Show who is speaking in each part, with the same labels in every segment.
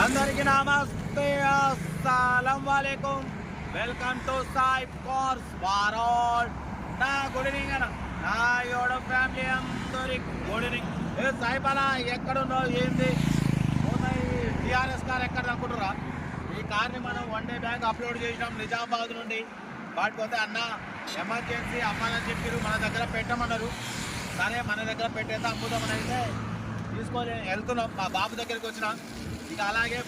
Speaker 1: అందరికీ నమస్తే, అస్సలం వాలేకుం. Welcome to Sai cars world. నా గుడ్ ఈవినింగ్ అన్న, నా యోడ ఫ్యామిలీ అందరికి గుడ్ ఈవినింగ్. ఏ సాయిబాలా ఎక్కడున్నావు, ఏంది టీఆర్ఎస్ కార్ ఎక్కడ అనుకుంటురా? ఈ కార్ని మనం 1 డే బ్యాక్ అప్లోడ్ చేసినాం నిజామాబాద్ నుండి. వాటిపోతే అన్న ఎమర్జెన్సీ అమ్మాలని చెప్పారు, మన దగ్గర పెట్టమన్నారు. సరే మన దగ్గర పెట్టేస్తే అమ్ముదామని అయితే తీసుకొని వెళ్తున్నాం. మా బాబు దగ్గరికి వచ్చినాం. ఇక అలాగే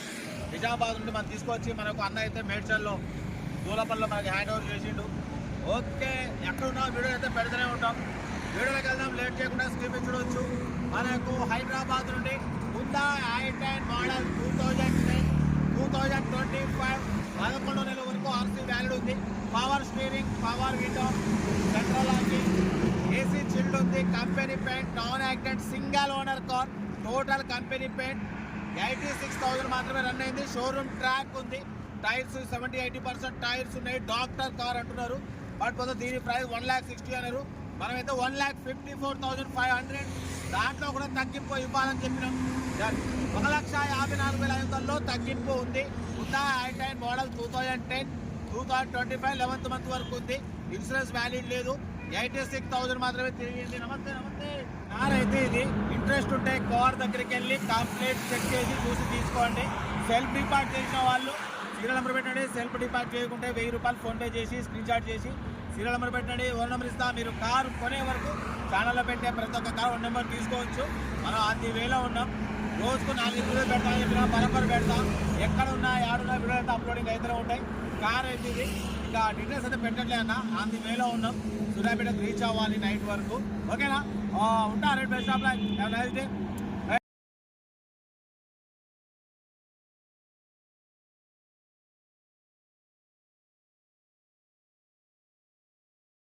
Speaker 1: నిజామాబాద్ నుండి మనం తీసుకొచ్చి మనకు అన్న అయితే మేడ్చల్లో దూలపల్లిలో మనకి హ్యాండ్ ఓవర్ చేసిండు. ఓకే, ఎక్కడున్నా వీడియో అయితే పెడుతూనే ఉంటాం. వీడియోలోకి వెళ్దాం, లేట్ చేయకుండా స్క్రీన్ చూడవచ్చు. మనకు హైదరాబాద్ నుండి హుండా i10 మోడల్ 2025 11 నెలల వరకు ఆర్సీ వ్యాలిడ్ ఉంది. Power steering, power window, central locking, AC chilled ఉంది. Company paint, non accident, single owner car, total company paint. 86,000 మాత్రమే రన్ అయింది. షోరూమ్ ట్రాక్ ఉంది. టైర్స్ 70-80% టైర్స్ ఉన్నాయి. డాక్టర్ కార్ అంటున్నారు. బట్ పోతే దీని ప్రైస్ 1,60,000 అన్నారు. మనమైతే 1,54,500 దాంట్లో కూడా తగ్గింపు ఇవ్వాలని చెప్పినాం. 1,54,500 తగ్గింపు ఉంది. Honda i10 model 2025 11th month వరకు ఉంది. ఇన్సూరెన్స్ వ్యాలిడ్ లేదు. 86,000 మాత్రమే తిరిగింది. నమస్తే నమస్తే. కార్ అయితే ఇది ఇంట్రెస్ట్ ఉంటే కార్ దగ్గరికి వెళ్ళి కంప్లీట్ చెక్ చేసి చూసి తీసుకోండి. సెల్ఫ్ డిపార్ట్ చేసిన వాళ్ళు సీరియల్ నెంబర్ పెట్టండి. సెల్ఫ్ డిపార్ట్ చేయకుంటే 1000 రూపాయలు ఫోన్పే చేసి స్క్రీన్ షాట్ చేసి సీరియల్ నెంబర్ పెట్టండి. ఓన్ నెంబర్ ఇస్తా. మీరు కారు కొనే వరకు ఛానల్లో పెట్టే ప్రతి ఒక్క కార్ 1 నెంబర్ తీసుకోవచ్చు. మనం 10,000 ఉన్నాం. రోజుకు 4 వీడియోలు పెడతామని చెప్పినా బరాబర్ పెడతాం. ఎక్కడ ఉన్నా ఏడున్నా వీడియో అయితే అప్లోడింగ్ అయితే ఉంటాయి. కార్ అయితే ఇది ఇంకా డీటెయిల్స్ అయితే పెట్టట్లే అన్న. 10,000 ఉన్నాం. సూర్యాపేటకు రీచ్ అవ్వాలి నైట్ వరకు. ఓకేనా? ఉంటా రేట్ బెస్ట్ ఆఫ్ లైఫ్.